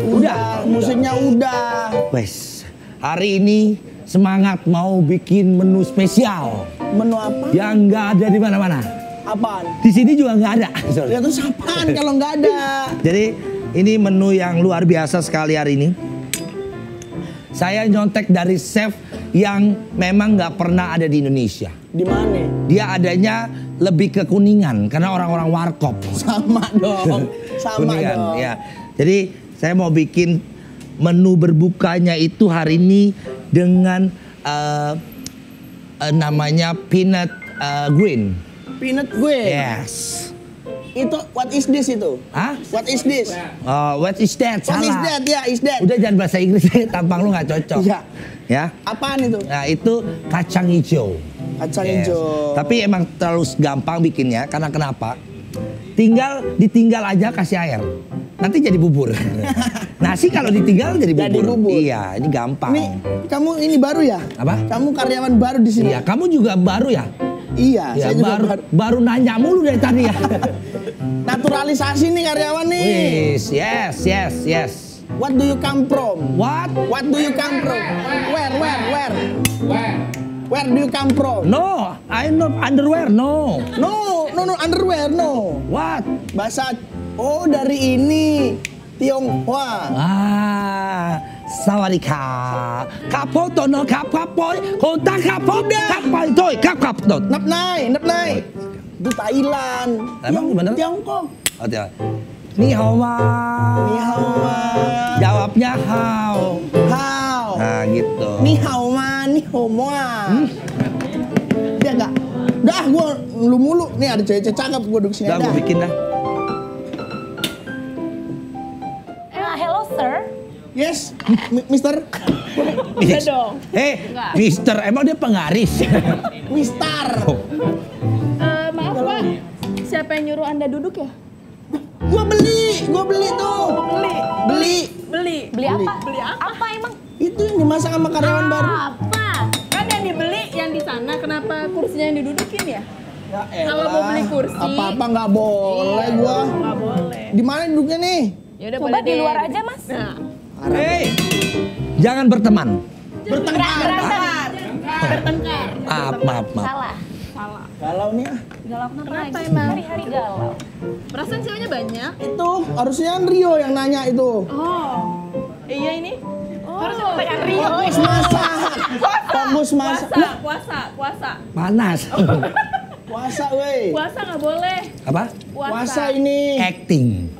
Udah, musiknya udah. Wes, hari ini semangat mau bikin menu spesial. Menu apa? Yang nggak ada di mana-mana. Apaan? Di sini juga nggak ada. Ya terus apaan kalau nggak ada? Jadi ini menu yang luar biasa sekali hari ini. Saya nyontek dari chef yang memang nggak pernah ada di Indonesia. Di mana? Dia adanya lebih ke Kuningan karena orang-orang warkop. Sama dong. Sama Kuningan, dong. ya. Jadi saya mau bikin menu berbukanya itu hari ini dengan namanya peanut green. Peanut gue. Yes. Itu what is this itu? Hah? What is this? What is that? What is Salah. that? Ya, is that? Udah jangan bahasa Inggris, tampang lu nggak cocok. Iya. Ya. Apaan itu? Nah itu kacang hijau. Kacang Yes. hijau. Tapi emang terlalu gampang bikinnya karena kenapa? Ditinggal aja kasih air. Nanti jadi bubur. Nasi kalau ditinggal jadi bubur. Jadi bubur. Iya, ini gampang. Nih, kamu ini baru ya? Apa? Kamu karyawan baru di sini. Iya, kamu juga baru ya? Iya, Ya, saya juga baru nanya mulu dari tadi ya. Naturalisasi nih karyawan nih. Yes. What do you come from? What? What do you come from? Where? Where do you come from? No, I'm not underwear. No. No, underwear, no. What? Bahasa, oh dari ini, Tionghoa. Sawadika. Kapot no kapoy. Kontak kapot. Kapoy toy kap dot. Nap nai. Itu Thailand. Emang gimana? Tiongkok. Oh, tiap. Ni hao ma. Ni hao ma. Jawabnya how. How. Nah gitu. Ni hao ma, ni hao ma. Dia enggak. Dah gua lu mulu. Nih ada cewek cakep gua duduk sini Udah dah. gua bikin dah. Hello sir. Yes, Mister. Iya dong. Mister, emang dia pengaris? Mister. Maaf Pak, siapa yang nyuruh Anda duduk ya? Gua beli tuh. Beli apa? Beli apa? Apa emang? Itu yang dimasak sama karyawan baru. Apa? Kan yang dibeli yang di sana, kenapa kursinya yang didudukin ya? Ya Kalau mau beli kursi. Apa-apa nggak boleh gua. Nggak boleh. Di mana duduknya nih? Ya udah Coba boleh di deh. luar aja mas. Nah. Hei, jangan berteman. Bertengkar. Bertengkar. Maaf. Salah. Salah. Galau nih ah. Galau Kenapa lagi? emang? Hari-hari galau. Perasaan ceweknya banyak. Itu harusnya kan Rio yang nanya itu. Oh. Iya ini. Harusnya pertanyaan Rio. Fokus masak. Fokus masak. Puasa. Panas. Puasa weh. Puasa nggak boleh. Apa? Puasa ini Acting.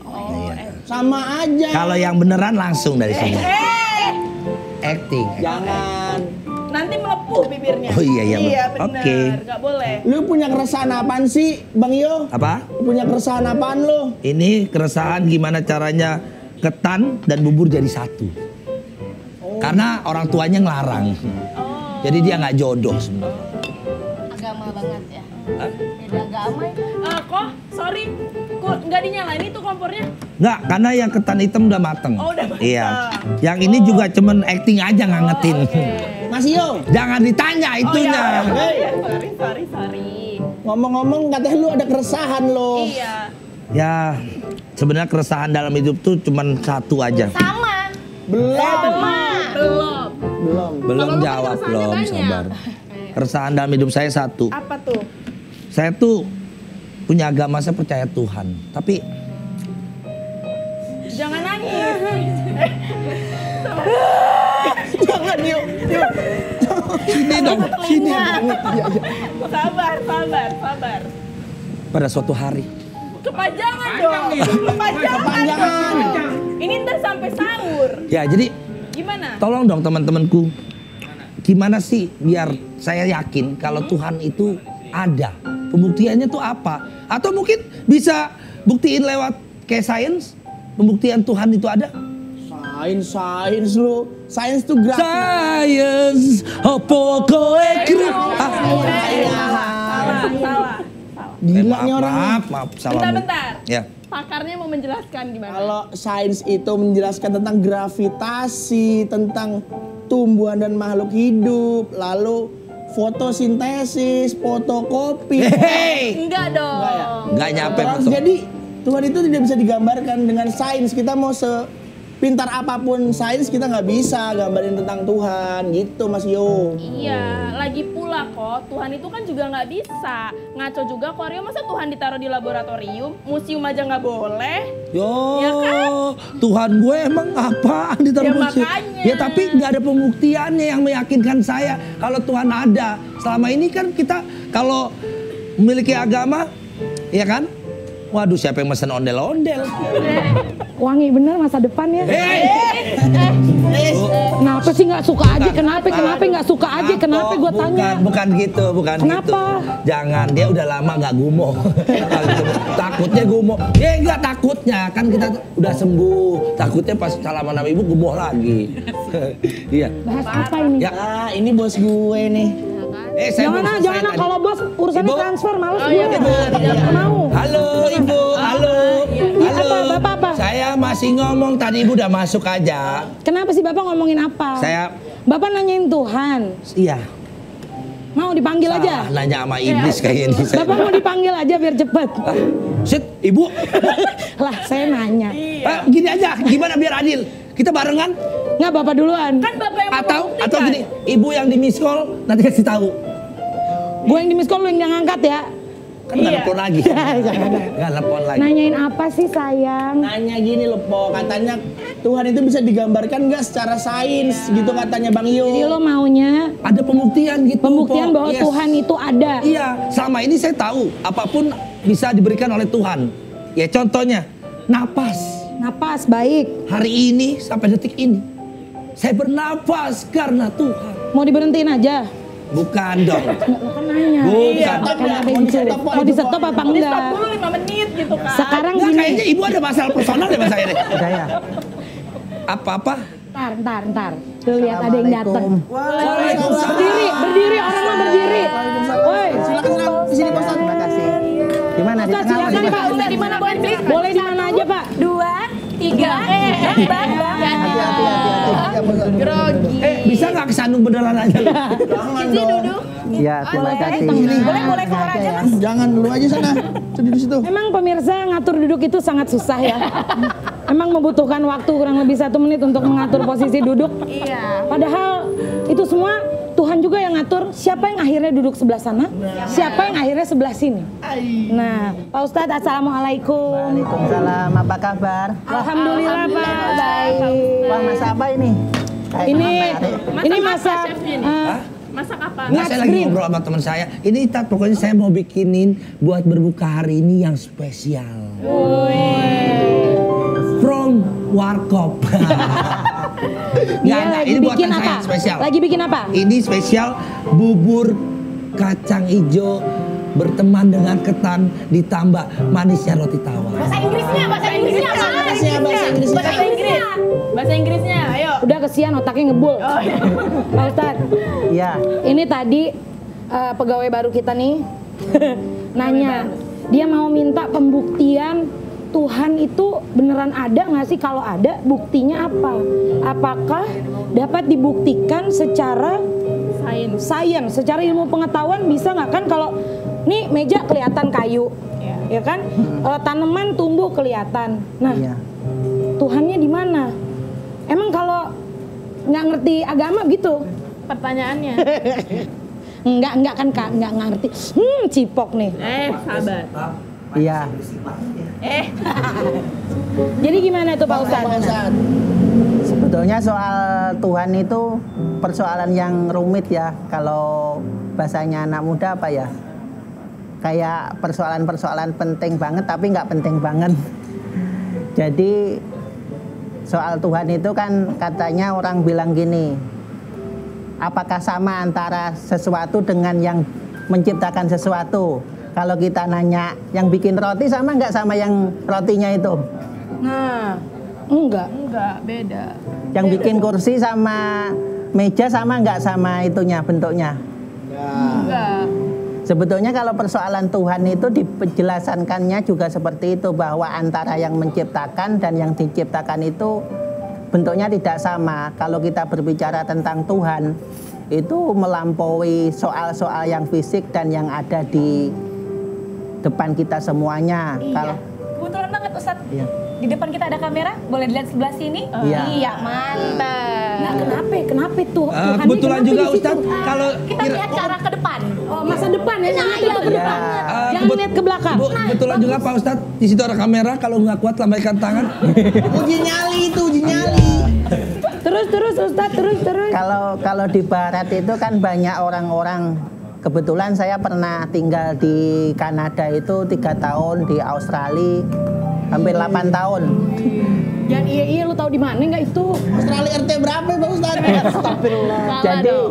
sama aja. Kalau yang beneran langsung dari sini. Acting. Jangan. Nanti melepuh bibirnya. Oh iya. Iya benar. Oke. Nggak boleh. Lu punya keresahan apaan sih, Bang Yo? Apa? Lu punya keresahan apaan lu? Ini keresahan gimana caranya ketan dan bubur jadi satu. Karena orang tuanya ngelarang. Jadi dia nggak jodoh sebenarnya. Agama banget ya. Hah? Beda agama itu. Kok sorry, kok nggak dinyalain itu kompornya? Nggak, karena yang ketan hitam udah mateng. Oh, udah mateng. Iya. Yang ini juga cuman acting aja ngangetin. Mas Yo, Jangan ditanya itunya. Sorry. ngomong-ngomong katanya lu ada keresahan lo. Iya. Ya, sebenarnya keresahan dalam hidup tuh cuman satu aja. Sama. Belum. Belum Kalau lu kan jawab, keresahannya belum banyak. sabar. Keresahan dalam hidup saya satu. Apa tuh? Saya tuh punya agama, saya percaya Tuhan. Tapi Jangan nangis. Jangan yuk. sini dong, sini. Sabar. Pada suatu hari, Kepanjangan dong. Kepanjangan. Ini ntar sampai sahur. ya jadi Gimana? tolong dong teman-temanku. Gimana sih biar saya yakin kalau Tuhan itu ada? Pembuktiannya tuh apa? Atau mungkin bisa buktiin lewat kayak sains? Pembuktian Tuhan itu ada? Sains lu. Sains tuh gratis. Sains, apa kowe Salah. Gila nih orang. Maaf, salah. Bentar. Ya. Pakarnya mau menjelaskan gimana? Kalau sains itu menjelaskan tentang gravitasi, tentang tumbuhan dan makhluk hidup, lalu fotosintesis, fotokopi. Hey, Enggak dong. Enggak ya? nggak nyampe Terus betul. jadi Tuhan itu tidak bisa digambarkan dengan sains. Kita mau pintar apapun sains kita nggak bisa gambarin tentang Tuhan gitu Mas Yo. Iya, lagi pula kok Tuhan itu kan juga nggak bisa. Ngaco juga akuarium, masa Tuhan ditaruh di laboratorium, museum aja nggak boleh. Yo, Ya kan? Tuhan gue emang apaan ditaruh Ya museum? makanya. Ya tapi nggak ada pembuktiannya yang meyakinkan saya kalau Tuhan ada. Selama ini kan kita kalau memiliki agama, ya kan? Waduh, siapa yang mesen ondel-ondel? Wangi bener masa depan ya. Kenapa sih nggak suka aja? Kenapa nggak suka aja? Kenapa gue tanya? Bukan gitu, bukan Kenapa? gitu. Jangan, dia udah lama nggak gumoh. Takutnya gumoh. Ya enggak takutnya, kan kita udah sembuh. Takutnya pas salaman sama ibu gumoh lagi. Iya. Bahas apa ini? Ya. Ah, ini bos gue nih. Saya belum selesai Jangan tadi. kalau bos urusannya Ibu? transfer males Oh, gue. iya, Nggak mau. Halo ibu, halo. Halo. Apa, Bapak apa? Saya masih ngomong tadi ibu udah masuk aja. Kenapa sih Bapak ngomongin apa? Saya, Bapak nanyain Tuhan. iya. Mau dipanggil aja? Salah nanya sama iblis kayaknya ini. Saya. Bapak mau dipanggil aja biar cepet. Ah, Sit, ibu. Lah saya nanya. Gini aja, gimana biar adil? Kita barengan? Nggak Bapak duluan. Kan Bapak yang Atau gini, ibu yang di miss call nanti kasih tahu. Gue yang di miss call lu yang ngangkat ya. Kan nggak nelpon lagi. Jangan. Nggak nelpon lagi. Nanyain apa sih sayang? Nanya gini loh Po, katanya Tuhan itu bisa digambarkan nggak secara sains gitu katanya Bang Yo. Jadi lo maunya Ada pembuktian gitu. pembuktian Po. bahwa Yes. Tuhan itu ada. Iya, selama ini saya tahu apapun bisa diberikan oleh Tuhan. Ya contohnya, napas. Napas baik. Hari ini sampai detik ini, saya bernapas karena Tuhan. Mau diberhentiin aja. Bukan dong. Nggak, lo kan nanya. Bukan. Mau di-stop, Po, Mau itu, di stop Po. apa Di enggak? stop dulu 5 menit gitu kan. Sekarang Nggak, gini. kayaknya ibu ada masalah personal deh sama saya deh. Udah ya. Apa-apa? Ntar. Tuh lihat ada yang datang. Waalaikumsalam. Berdiri orang mah berdiri. Woi, Silakan di sini Pak Ustadz. Terima kasih. Di mana? Di Ustaz, tengah apa silakan di Pak. mana? Ustaz, di mana boleh please? Boleh di mana aja Pak? 2, 3. Hati-hati. Grogi. Bisa nggak kesandung beneran aja? Jangan dong. Iya, terima kasih. Boleh keluar aja Mas. Jangan dulu aja sana. Tuh di situ. Emang pemirsa ngatur duduk itu sangat susah ya. Emang membutuhkan waktu kurang lebih 1 menit untuk mengatur posisi duduk. Iya. Padahal itu semua Tuhan juga yang ngatur siapa yang akhirnya duduk sebelah sana, siapa yang akhirnya sebelah sini. Nah, Pak Ustadz, Assalamualaikum. Waalaikumsalam. Apa kabar? Alhamdulillah Pak, baik. Wah, masa apa ini? Ini masak Chef ini? Masak apa? Nggak, saya lagi ngobrol sama teman saya. Ini pokoknya saya mau bikinin buat berbuka hari ini yang spesial. From Warkop. Dia Nggak, lagi ini buatan bikin saya apa? spesial. Lagi bikin apa? Ini spesial bubur kacang hijau berteman dengan ketan ditambah manisnya roti tawar. Bahasa Inggrisnya apa? Bahasa Inggrisnya. Bahasa Inggris. Bahasa Inggrisnya, ayo. Udah kesian otaknya ngebul. Pak Ustadz, Iya. ini tadi pegawai baru kita nih nanya, dia mau minta pembuktian Tuhan itu beneran ada nggak sih? Kalau ada, buktinya apa? Apakah dapat dibuktikan secara sains, secara ilmu pengetahuan bisa nggak kan? Kalau nih meja kelihatan kayu, ya kan? Tanaman tumbuh kelihatan. Nah, Iya. Tuhannya di mana? Emang kalau nggak ngerti agama gitu? Pertanyaannya. Enggak kan Kak, nggak ngerti. Cipok nih. Sabar. Iya. Jadi gimana itu Pak Pak Ustadz? Ustadz. Sebetulnya soal Tuhan itu persoalan yang rumit ya. Kalau bahasanya anak muda apa ya? Kayak persoalan-persoalan penting banget tapi nggak penting banget. Jadi soal Tuhan itu kan katanya orang bilang gini, apakah sama antara sesuatu dengan yang menciptakan sesuatu? Kalau kita nanya yang bikin roti sama nggak sama yang rotinya itu? Nah, enggak. Enggak, beda. Yang bikin kursi sama meja sama nggak sama itunya bentuknya? Enggak. Sebetulnya kalau persoalan Tuhan itu dipenjelasankannya juga seperti itu, bahwa antara yang menciptakan dan yang diciptakan itu bentuknya tidak sama. Kalau kita berbicara tentang Tuhan, itu melampaui soal-soal yang fisik dan yang ada di depan kita semuanya. Iya. Kebetulan banget Ustadz, Iya. di depan kita ada kamera, boleh dilihat sebelah sini? Iya. Iya, mantap. Nah, kenapa tuh? Tuhannya Kebetulan kenapa juga di situ? Ustadz kalau Kita lihat ke arah ke depan. Oh, masa depan ya, jangan lihat ke depan. Jangan kebet- lihat ke belakang. Bu, kebetulan juga Pak Ustadz di situ ada kamera, kalau nggak kuat lambaikan tangan. Uji nyali itu, uji nyali. Terus Ustadz, terus. Kalau di barat itu kan banyak orang-orang. Kebetulan saya pernah tinggal di Kanada itu 3 tahun, di Australia hampir 8 tahun. Jangan iya lu tahu di mana nggak itu? Australia RT berapa Pak Ustadz? Astagfirullah.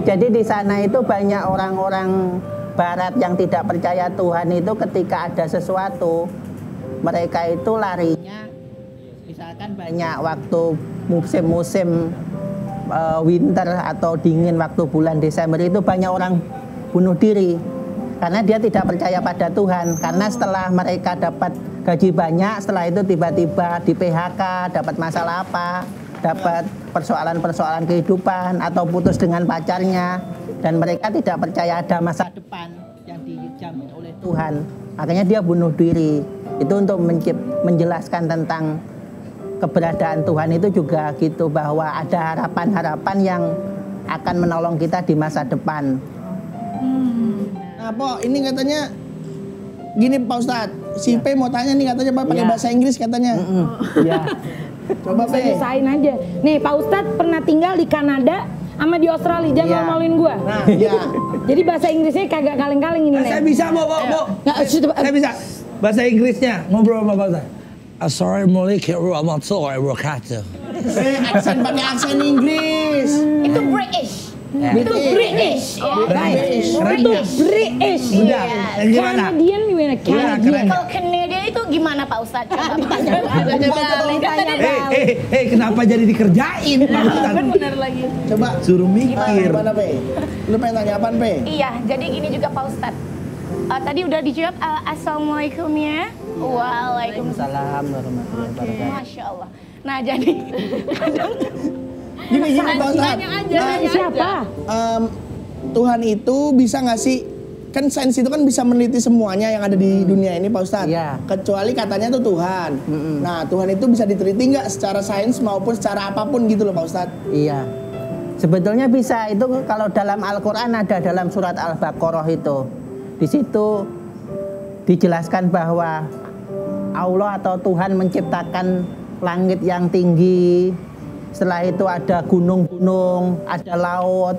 Jadi di sana itu banyak orang-orang barat yang tidak percaya Tuhan itu ketika ada sesuatu mereka itu larinya, misalkan banyak waktu musim-musim winter atau dingin waktu bulan Desember itu banyak orang bunuh diri karena dia tidak percaya pada Tuhan, karena setelah mereka dapat gaji banyak, setelah itu tiba-tiba di PHK, dapat masalah apa, dapat persoalan-persoalan kehidupan atau putus dengan pacarnya, dan mereka tidak percaya ada masa depan yang dijamin oleh Tuhan, makanya dia bunuh diri. Itu untuk menjelaskan tentang keberadaan Tuhan itu juga gitu, bahwa ada harapan-harapan yang akan menolong kita di masa depan. Nah, Po, ini katanya gini Pak Ustadz, si P mau tanya nih katanya Pak pakai Ya. bahasa Inggris katanya. Ya. Coba P. Usahain aja. Nih Pak Ustadz pernah tinggal di Kanada sama di Australia, jangan Iya. ngomongin gua. Nah, ya. Jadi bahasa Inggrisnya kagak kaleng-kaleng ini Saya nih. bisa, Bu. Nggak, sudah, Saya bisa. Bahasa Inggrisnya ngobrol sama Pak Ustadz. Assalamualaikum warahmatullahi wabarakatuh. Aksen pakai aksen Inggris. Itu British. Itu British. British. Itu British. Udah, yang gimana? Canadian gimana? Canadian. Kalau Canada itu gimana Pak Ustadz? Coba ditanya Kenapa jadi dikerjain Pak Ustadz? Bener lagi. Coba. Suruh mikir. Gimana P? Lu pengen tanya apaan P? Iya, jadi gini juga Pak Ustadz. Tadi udah dijawab assalamualaikum ya. Waalaikumsalam. Salam warahmatullahi wabarakatuh. Masya Allah. Nah jadi kadang Gini Pak Ustadz. Siapa? Tuhan itu bisa nggak sih, kan sains itu kan bisa meneliti semuanya yang ada di dunia ini Pak Ustadz. Iya. Kecuali katanya tuh Tuhan. Nah Tuhan itu bisa diteliti nggak secara sains maupun secara apapun gitu loh Pak Ustadz. Iya. Sebetulnya bisa, itu kalau dalam Al-Quran ada dalam surat Al-Baqarah itu. Di situ dijelaskan bahwa Allah atau Tuhan menciptakan langit yang tinggi. Setelah itu ada gunung-gunung, ada laut,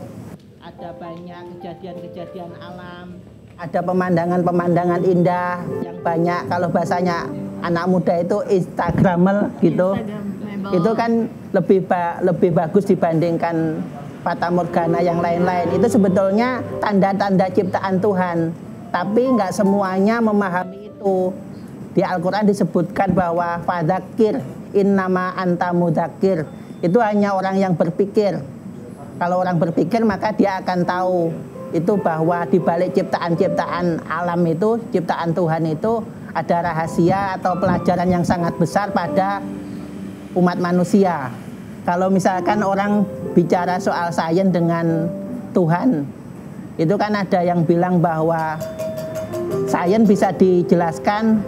ada banyak kejadian-kejadian alam, ada pemandangan-pemandangan indah yang banyak. Kalau bahasanya anak muda itu Instagramable gitu. Itu kan lebih bagus dibandingkan fata morgana yang lain-lain. Itu sebetulnya tanda-tanda ciptaan Tuhan. Tapi nggak semuanya memahami itu. Di Al-Quran disebutkan bahwa fadzakir innama anta mudzakir. Itu hanya orang yang berpikir. Kalau orang berpikir maka dia akan tahu itu bahwa di balik ciptaan-ciptaan alam itu, ciptaan Tuhan itu ada rahasia atau pelajaran yang sangat besar pada umat manusia. Kalau misalkan orang bicara soal sains dengan Tuhan, itu kan ada yang bilang bahwa sains bisa dijelaskan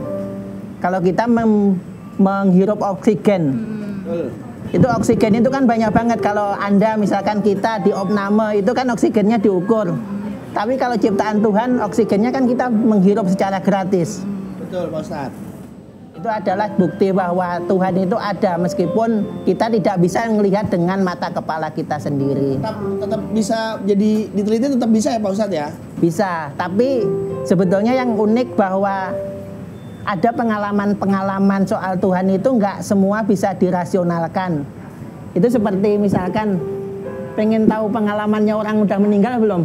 kalau kita menghirup oksigen. Itu oksigen itu kan banyak banget. Kalau Anda misalkan kita di opname itu kan oksigennya diukur. Tapi kalau ciptaan Tuhan oksigennya kan kita menghirup secara gratis. Betul Pak Ustadz. Itu adalah bukti bahwa Tuhan itu ada meskipun kita tidak bisa melihat dengan mata kepala kita sendiri. Tetap bisa jadi diteliti, tetap bisa ya Pak Ustadz ya? Bisa, tapi sebetulnya yang unik bahwa ada pengalaman-pengalaman soal Tuhan itu nggak semua bisa dirasionalkan. Itu seperti misalkan pengen tahu pengalamannya orang udah meninggal belum?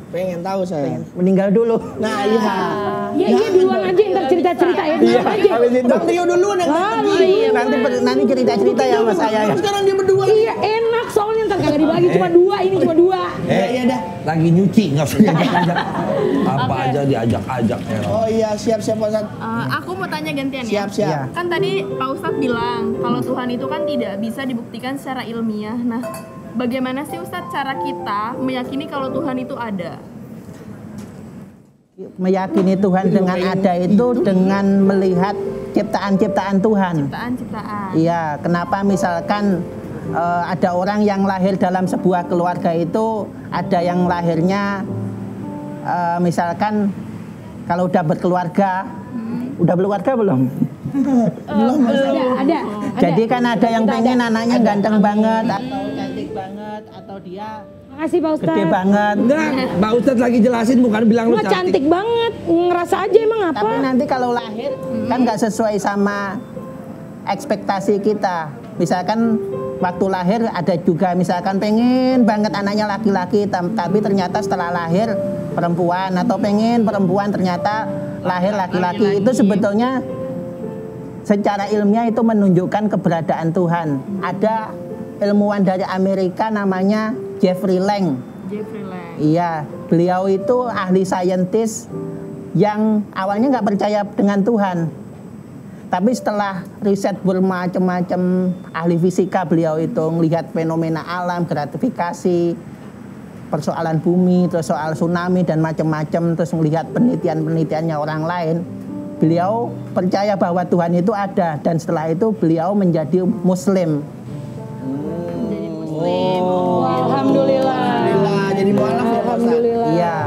Pengen tahu saya. Meninggal dulu. Nah iya. Iya duluan aja ntar cerita-cerita ya. Duluan aja. Bang Tio duluan yang Nanti cerita-cerita ya sama saya ya. Sekarang dia berdua. Iya enak soalnya ntar kagak dibagi cuma dua, ini cuma dua. Iya dah. Lagi nyuci nggak usah diajak-ajak. Apa aja diajak-ajak ya. Oh iya, siap-siap Pak Ustadz. Aku mau tanya gantian ya. Siap-siap. Iya. Kan tadi Pak Ustadz bilang kalau Tuhan itu kan tidak bisa dibuktikan secara ilmiah. Nah, bagaimana sih Ustadz cara kita meyakini kalau Tuhan itu ada? Meyakini Tuhan dengan ada itu dengan melihat ciptaan-ciptaan Tuhan. Ciptaan. Iya, kenapa misalkan ada orang yang lahir dalam sebuah keluarga itu, ada yang lahirnya misalkan kalau udah berkeluarga, udah berkeluarga belum? Ada. Jadi kan ada yang pengen anaknya ganteng banget atau cantik banget atau dia Makasih Pak Ustadz. gede banget. Enggak, Pak Ustadz lagi jelasin bukan bilang lu Cuma cantik banget, ngerasa aja emang apa? Tapi nanti kalau lahir kan nggak sesuai sama ekspektasi kita. Misalkan waktu lahir ada juga misalkan pengen banget anaknya laki-laki, tapi ternyata setelah lahir perempuan, atau pengen perempuan ternyata lahir laki-laki. Itu sebetulnya secara ilmiah itu menunjukkan keberadaan Tuhan. Ada ilmuwan dari Amerika namanya Jeffrey Lang. Iya, beliau itu ahli saintis yang awalnya nggak percaya dengan Tuhan. Tapi setelah riset bermacam-macam, ahli fisika beliau itu melihat fenomena alam, gratifikasi, persoalan bumi, terus soal tsunami dan macam-macam, terus melihat penelitian-penelitiannya orang lain. Beliau percaya bahwa Tuhan itu ada, dan setelah itu beliau menjadi Muslim. Alhamdulillah. Jadi mualaf ya Pak Ustadz. Alhamdulillah. Iya,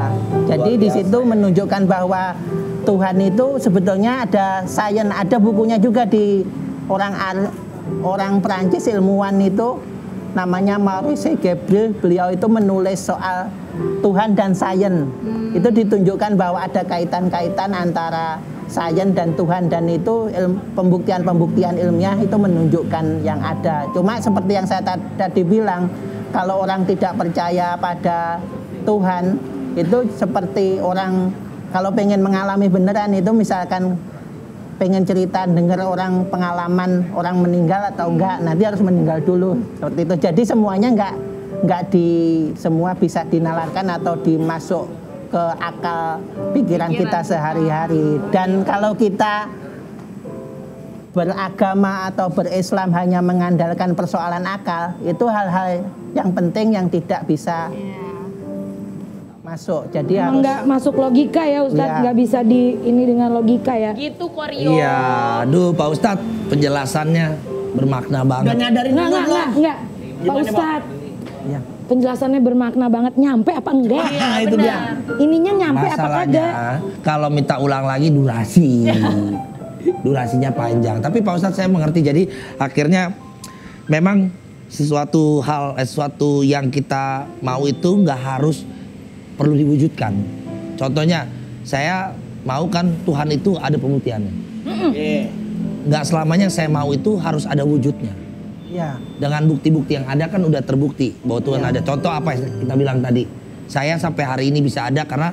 jadi di situ menunjukkan bahwa Tuhan itu sebetulnya ada sains, ada bukunya juga di orang Perancis ilmuwan itu namanya Maurice Gabriel. Beliau itu menulis soal Tuhan dan sains. Itu ditunjukkan bahwa ada kaitan-kaitan antara sains dan Tuhan, dan itu pembuktian-pembuktian ilmiah itu menunjukkan yang ada. Cuma seperti yang saya tadi bilang, kalau orang tidak percaya pada Tuhan itu seperti orang kalau pengen mengalami beneran itu, misalkan pengen cerita dengar orang pengalaman orang meninggal atau enggak, nanti harus meninggal dulu seperti itu. Jadi semuanya enggak semua bisa dinalarkan atau dimasuk ke akal pikiran kita sehari-hari. Dan kalau kita beragama atau berislam hanya mengandalkan persoalan akal, itu hal-hal yang penting yang tidak bisa masuk. Jadi Emang harus nggak masuk logika ya Ustadz, Iya. nggak bisa ini dengan logika ya. Gitu Koryo. Iya, aduh Pak Ustadz penjelasannya bermakna Udah banget. nyadarin dulu belum? Enggak. Pak Ustadz, ya. penjelasannya bermakna banget, nyampe apa enggak? Nah, itu dia. Ininya nyampe apa Masalahnya kagak? kalau minta ulang lagi durasi. Durasinya panjang. Tapi Pak Ustadz saya mengerti, jadi akhirnya memang sesuatu yang kita mau itu nggak harus perlu diwujudkan. Contohnya saya mau kan Tuhan itu ada pembuktiannya. Nggak selamanya saya mau itu harus ada wujudnya. Ya. Dengan bukti-bukti yang ada kan udah terbukti bahwa Tuhan ada. Contoh apa yang kita bilang tadi, saya sampai hari ini bisa ada karena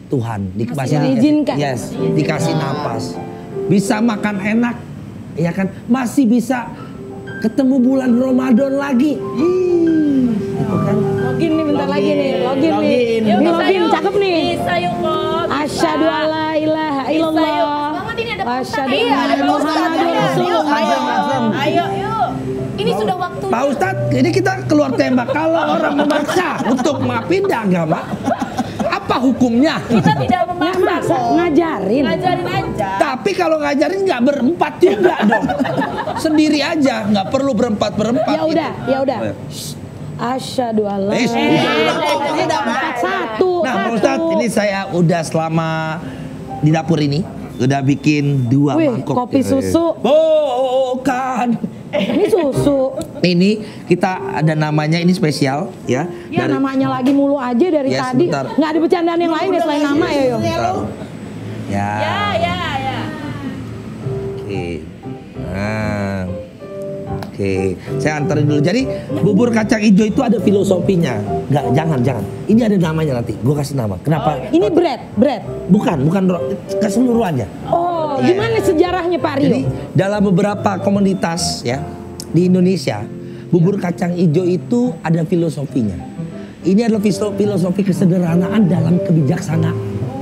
Tuhan Masih diizinkan. Yes, dikasih napas, bisa makan enak, ya kan, masih bisa ketemu bulan Ramadan lagi. Itu kan. Login nih bentar lagi nih, login nih. Login. Ini login cakep nih. Bisa yuk kok. Asyhadu alla ilaha illallah. Muhammad ini ada Asyhadu Iya, anna ada Muhammadur Rasulullah. Ayo yuk. Ini sudah waktu. Pak Ustadz, ini kita keluar tembak. Kalau orang memaksa untuk pindah agama, apa hukumnya? Kita tidak Nggak memaksa. maksa, ngajarin. Ngajarin aja. Tapi kalau ngajarin nggak berempat juga dong. Sendiri aja, nggak perlu berempat-berempat. Ya udah, gitu. ya udah. Asyhadu alla Eh, ilaha illallah. Satu. Nah, Pak Ustadz, ini saya udah selama di dapur ini udah bikin 2 Wih, mangkok. kopi susu. Bukan. Ini susu. Ini kita ada namanya, ini spesial ya. Ya Dari- namanya lagi mulu aja dari Ya, tadi. sebentar. Nggak ada bercandaan yang lain ya selain nama ya Yo. Bentar. Ya. Ya. Oke. Nah. Oke, saya anterin dulu. Jadi bubur kacang hijau itu ada filosofinya. Enggak, jangan. Ini ada namanya nanti. Gue kasih nama. Kenapa? Ini bread. Bukan keseluruhannya. Oh, gimana sejarahnya Pak Rio? Jadi dalam beberapa komunitas ya di Indonesia, bubur kacang hijau itu ada filosofinya. Ini adalah filosofi kesederhanaan dalam kebijaksanaan.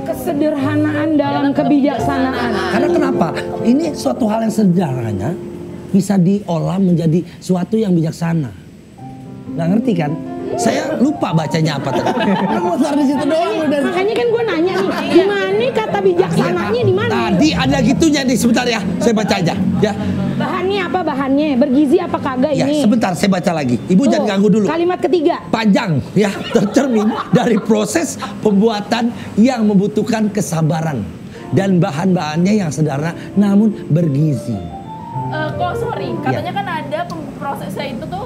Kesederhanaan dalam kebijaksanaan. Karena kenapa? Ini suatu hal yang sederhana bisa diolah menjadi suatu yang bijaksana. Nggak ngerti kan? Saya lupa bacanya apa tadi. Lu muter di situ doang udah. Makanya kan gue nanya nih, di mana kata bijaksananya di mana? Jadi ada gitunya nih, sebentar ya, saya baca aja ya. Bahannya apa bahannya? Bergizi apa kagak Ya, ini? sebentar saya baca lagi. Ibu Tuh, jangan ganggu dulu. Kalimat ketiga. Panjang ya, tercermin dari proses pembuatan yang membutuhkan kesabaran dan bahan-bahannya yang sederhana namun bergizi. Kok sorry, katanya kan ada prosesnya itu tuh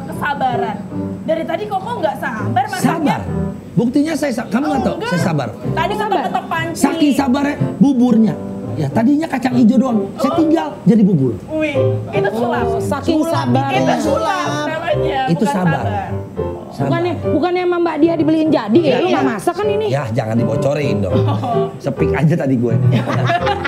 kesabaran. Dari tadi kok nggak sabar masaknya? Sabar. Buktinya kamu nggak tahu saya sabar. Tadi ketok-ketok panci. Saking sabarnya buburnya. Ya tadinya kacang hijau doang, saya tinggal jadi bubur. Wih, itu sulap. Saking Itu sabarnya. sulap namanya. Itu bukan sabar. Bukannya sama Mbak Dia dibeliin jadi ya? Lu nggak masak kan ini? Ya jangan dibocorin dong. Sepik aja tadi gue.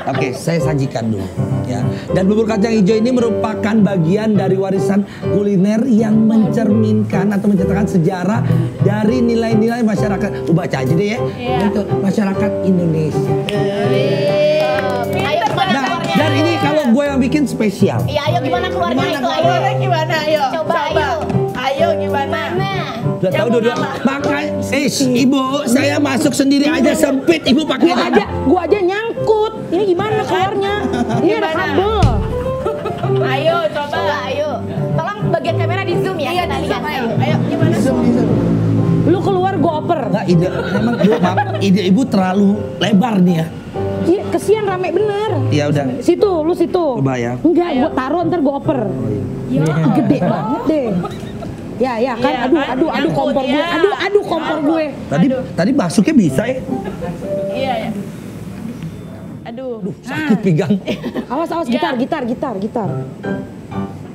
Oke, saya sajikan dulu. Ya. Dan bubur kacang hijau ini merupakan bagian dari warisan kuliner yang mencerminkan atau menceritakan sejarah dari nilai-nilai masyarakat. Baca aja deh ya. Untuk masyarakat Indonesia. Ayo gimana Nah, keluarnya? dan ini kalau gue yang bikin spesial. Iya, ayo gimana keluarnya itu? Ayo. Gimana? Ayo. Coba, ayo. Ayo gimana? Mana? Udah tahu dulu. Makanya, ibu, saya masuk sendiri aja sempit. Ibu pakai Gua aja nyangkut. Ini gimana keluarnya? Ini ada kabel. Ayo coba. Coba, ayo. Tolong bagian kamera di zoom ya. Iya, kita di lihat. zoom, ayo. Ayo gimana? Lu keluar gua oper. Nggak, memang maaf, ide ibu terlalu lebar nih ya. Iya, kesian rame bener. Ya udah. Situ, lu situ. Coba ya. Enggak, gua taruh ntar gua oper. Ya, gede banget deh. Ya, kan. Iya, Aduh, kan? aduh Nyangkut, kompor gue. ya. Aduh kompor gue. Tadi masuknya bisa ya. Iya ya. Aduh. Sakit pinggang. Awas, Ya. gitar.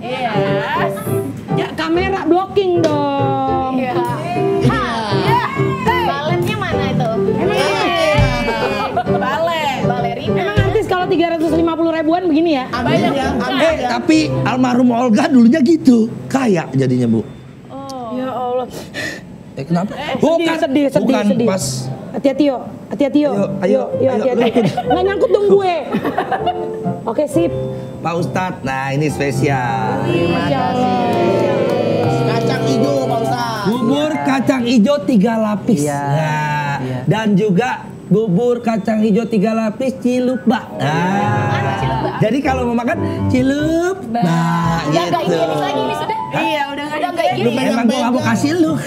Iya. Ya, kamera blocking dong. Iya. Baletnya mana itu? Balerina. Emang artis kalau 350 ribuan begini ya? Banyak ya. Tapi almarhum Olga dulunya gitu. Kaya jadinya, Bu. Ya Allah. Kenapa? Sedih. Bukan pas. Hati-hati yo. Ayo, Hati-hati. Nggak nyangkut dong gue. Oke, sip. Pak Ustadz, nah ini spesial. Kacang hijau Pak Ustaz. Bubur kacang hijau 3 lapis. Iya. Nah, Iya. dan juga bubur kacang hijau 3 lapis cilup bak. Nah, jadi kalau mau makan cilup bak Udah nggak gitu. higienis lagi ini sudah. Iya, udah Nggak gini. Emang gua nggak mau kasih lu. Oh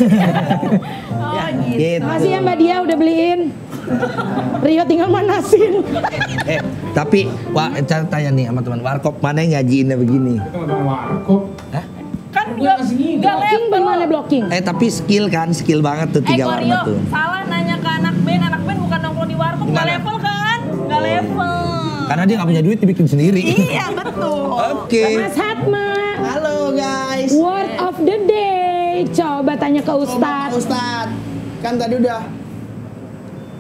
gitu. Gitu. Makasih ya Mbak Dia udah beliin. Rio tinggal manasin. Tapi cara tanya nih sama teman warkop mana yang ngajiinnya begini? Hah? Kan nggak Blocking level. gimana blocking? Tapi skill banget tuh 3 warna Korio, tuh. salah nanya ke anak band bukan nongkrong di warkop, nggak Gimana? level kan? Nggak level. Karena dia nggak punya duit dibikin sendiri. Iya betul. Oke. Mas Hatma. Halo guys. Word of the day. Coba tanya ke Pak Ustadz. Ustaz. Kan tadi udah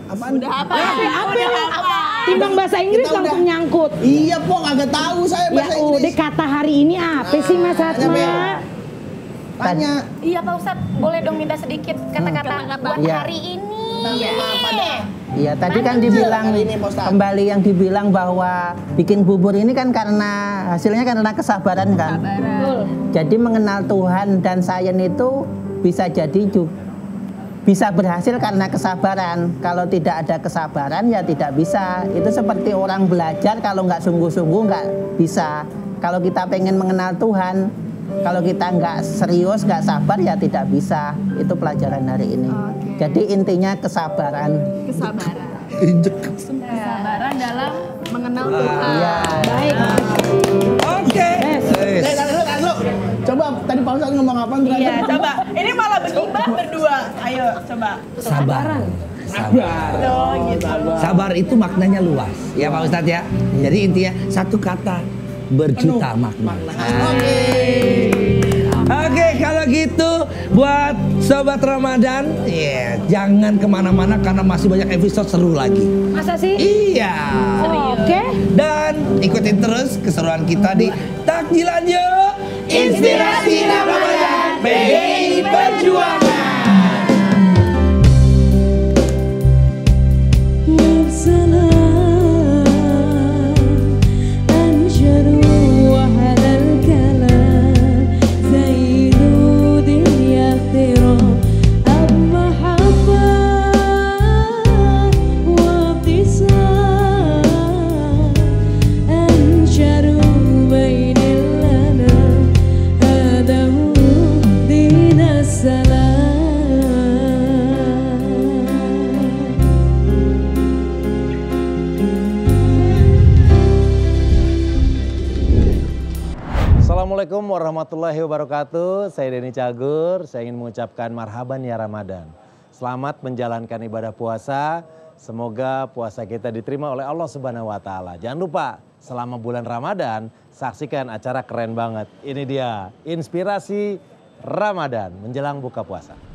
apaan? Udah apa? Apa? Timbang bahasa Inggris Kita langsung udah- nyangkut. Iya, Pok, agak tahu saya Ya bahasa udah Inggris. kata hari ini apa sih Mas Tanya, Hatma? Bel. Tanya. Iya Pak Ustadz, boleh dong minta sedikit kata-kata buat Iya. hari ini. Iya, tadi kan dibilang Hari ini, Pak Ustadz. kembali yang dibilang bahwa bikin bubur ini kan karena hasilnya karena kesabaran kan. Jadi mengenal Tuhan dan sains itu bisa jadi bisa berhasil karena kesabaran. Kalau tidak ada kesabaran ya tidak bisa. Itu seperti orang belajar kalau nggak sungguh-sungguh nggak bisa. Kalau kita pengen mengenal Tuhan, kalau kita nggak serius, nggak sabar ya tidak bisa. Itu pelajaran hari ini. Jadi intinya kesabaran. Kesabaran dalam mengenal Tuhan. Iya. Baik. Oke. Tahan dulu. Coba tadi Pak Ustaz ngomong apa terakhir? Iya, coba. Ini malah bergibah berdua. Ayo, coba. Sabar. Oh, gitu. Sabar itu maknanya luas, ya Pak Ustadz ya. Jadi intinya satu kata berjuta makna. Oke, kalau gitu buat Sobat Ramadan, jangan kemana-mana karena masih banyak episode seru lagi. Masa sih? Iya. Oke. Dan ikutin terus keseruan kita di Takjilan Yuk, Inspirasi Ramadan PDI Perjuangan. Assalamualaikum warahmatullahi wabarakatuh. Saya Denny Cagur, saya ingin mengucapkan marhaban ya Ramadan. Selamat menjalankan ibadah puasa. Semoga puasa kita diterima oleh Allah Subhanahu wa taala. Jangan lupa selama bulan Ramadan saksikan acara keren banget. Ini dia Inspirasi Ramadan menjelang buka puasa.